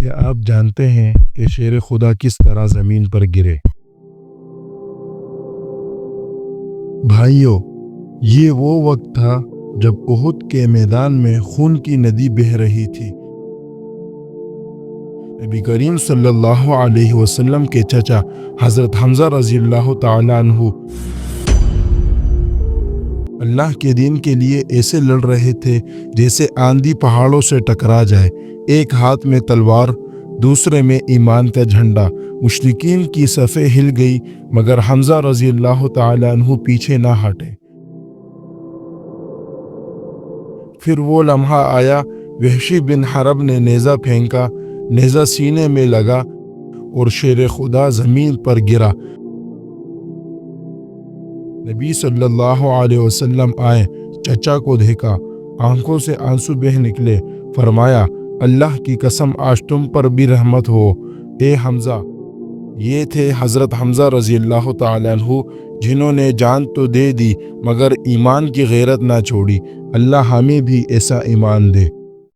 کیا آپ جانتے ہیں کہ شیر خدا کس طرح زمین پر گرے؟ بھائیو، یہ وہ وقت تھا جب احد کے میدان میں خون کی ندی بہہ رہی تھی۔ نبی کریم صلی اللہ علیہ وسلم کے چچا حضرت حمزہ رضی اللہ تعالیٰ عنہ اللہ کے دین کے لیے ایسے لڑ رہے تھے جیسے آندھی پہاڑوں سے ٹکرا جائے، ایک ہاتھ میں تلوار، دوسرے میں ایمان کا جھنڈا۔ مشرکین کی صفیں ہل گئی مگر حمزہ رضی اللہ تعالیٰ عنہ پیچھے نہ ہٹے۔ پھر وہ لمحہ آیا، وحشی بن حرب نے نیزہ پھینکا، نیزہ سینے میں لگا اور شیر خدا زمین پر گرا۔ نبی صلی اللہ علیہ وسلم آئے، چچا کو دیکھا، آنکھوں سے آنسو بہہ نکلے، فرمایا، اللہ کی قسم آج تم پر بھی رحمت ہو اے حمزہ۔ یہ تھے حضرت حمزہ رضی اللہ تعالیٰ عنہ، جنہوں نے جان تو دے دی مگر ایمان کی غیرت نہ چھوڑی۔ اللہ ہمیں بھی ایسا ایمان دے۔